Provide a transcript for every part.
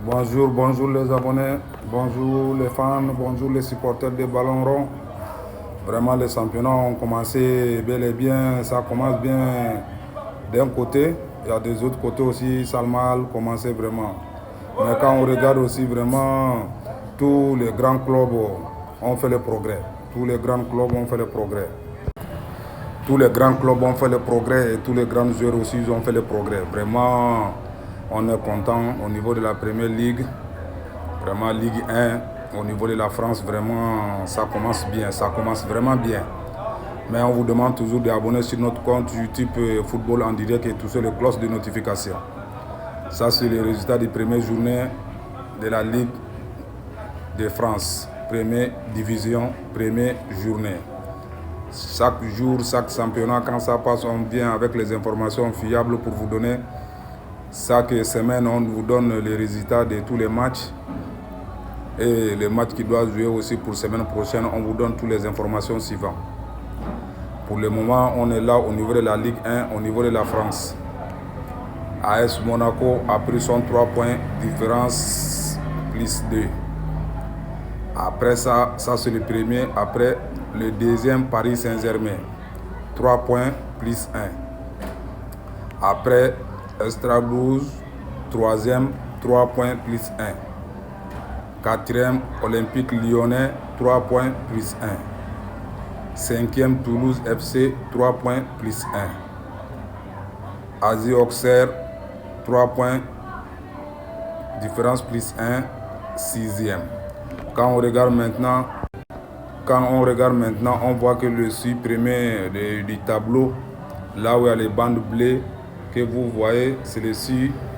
Bonjour, bonjour les abonnés, bonjour les fans, bonjour les supporters des ballons ronds. Vraiment, les championnats ont commencé bel et bien, ça commence bien d'un côté, il y a des autres côtés aussi, ça a mal commencé vraiment. Mais quand on regarde aussi vraiment, tous les grands clubs ont fait le progrès. Tous les grands clubs ont fait le progrès. Tous les grands clubs ont fait le progrès et tous les grands joueurs aussi ont fait le progrès. Vraiment, on est content au niveau de la Première Ligue, vraiment Ligue 1, au niveau de la France, vraiment ça commence bien, ça commence vraiment bien. Mais on vous demande toujours d'abonner sur notre compte YouTube Football en direct et toucher les cloches de notification. Ça, c'est les résultats des premières journées de la Ligue de France, première division, première journée. Chaque jour, chaque championnat, quand ça passe, on vient avec les informations fiables pour vous donner. Chaque semaine, on vous donne les résultats de tous les matchs. Et les matchs qui doivent jouer aussi pour la semaine prochaine, on vous donne toutes les informations suivantes. Pour le moment, on est là au niveau de la Ligue 1, au niveau de la France. AS Monaco a pris son 3 points, différence plus 2. Après ça c'est le premier. Après, le deuxième, Paris Saint-Germain, 3 points plus 1. Après, Strasbourg, troisième, 3 points plus 1. Quatrième, Olympique Lyonnais, 3 points plus 1. Cinquième, Toulouse FC, 3 points plus 1. Asie Auxerre, 3 points, différence plus 1, sixième. Quand on regarde maintenant, on voit que le premier du tableau, là où il y a les bandes bleues que vous voyez, c'est le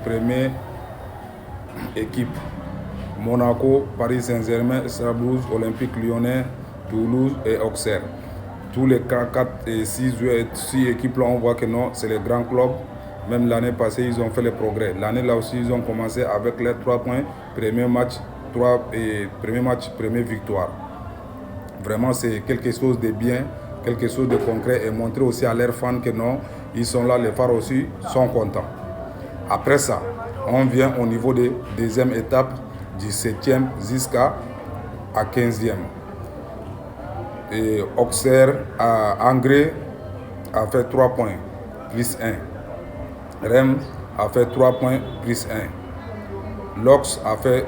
premier équipe. Monaco, Paris Saint-Germain, Strasbourg, Olympique Lyonnais, Toulouse et Auxerre. Tous les 4 et 6 équipes là, on voit que non, c'est les grands clubs. Même l'année passée, ils ont fait le progrès. L'année là aussi, ils ont commencé avec les 3 points. Premier match, première victoire. Vraiment, c'est quelque chose de bien, quelque chose de concret et montrer aussi à leurs fans que non, ils sont là, les fans aussi sont contents. Après ça, on vient au niveau de deuxième étape, du 7e jusqu'à 15e. Et Auxerre, Angers a fait 3 points, plus 1. Rennes a fait 3 points, plus 1. Lox a fait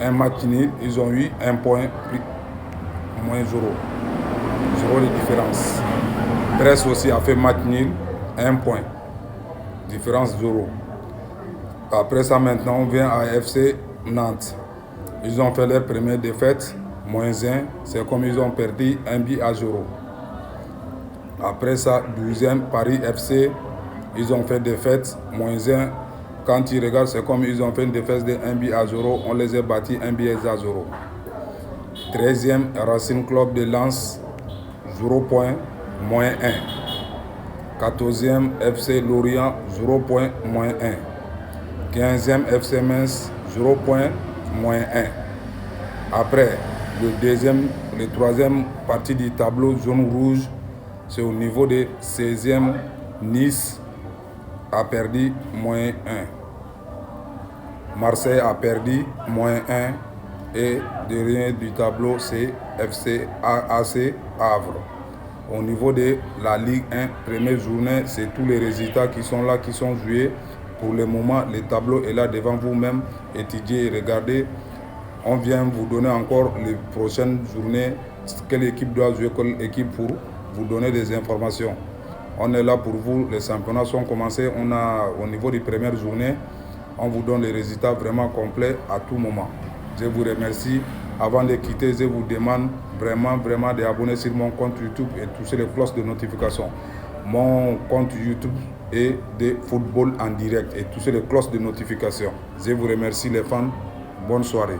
un match nul, ils ont eu 1 point, plus, moins 0. 0 de différence. Brest aussi a fait match nul, 1 point. Différence 0. Après ça, maintenant, on vient à FC Nantes. Ils ont fait leur première défaite, moins 1. C'est comme ils ont perdu 1-0. Après ça, 12e, Paris FC. Ils ont fait défaite, moins 1. Quand ils regardent, c'est comme ils ont fait une défaite de 1-0. On les a battus 1-0. 13e, Racing Club de Lens, 0 points, moins 1. 14e, FC Lorient, 0 points, moins 1. 15e, FC Metz, 0 points, moins 1. Après, le troisième partie du tableau, zone rouge, c'est au niveau de 16e, Nice a perdu, moins 1. Marseille a perdu, moins 1. Et derrière du tableau, c'est AC Havre. Au niveau de la Ligue 1, première journée, c'est tous les résultats qui sont là, qui sont joués. Pour le moment, le tableau est là devant vous-même. Étudiez et regardez. On vient vous donner encore les prochaines journées, quelle équipe doit jouer, quelle équipe, pour vous donner des informations. On est là pour vous, les championnats sont commencés. On a au niveau des premières journées, on vous donne les résultats vraiment complets à tout moment. Je vous remercie. Avant de quitter, je vous demande vraiment d'abonner sur mon compte YouTube et toucher les cloches de notification. Mon compte YouTube est de football en direct et toucher les cloches de notification. Je vous remercie les fans. Bonne soirée.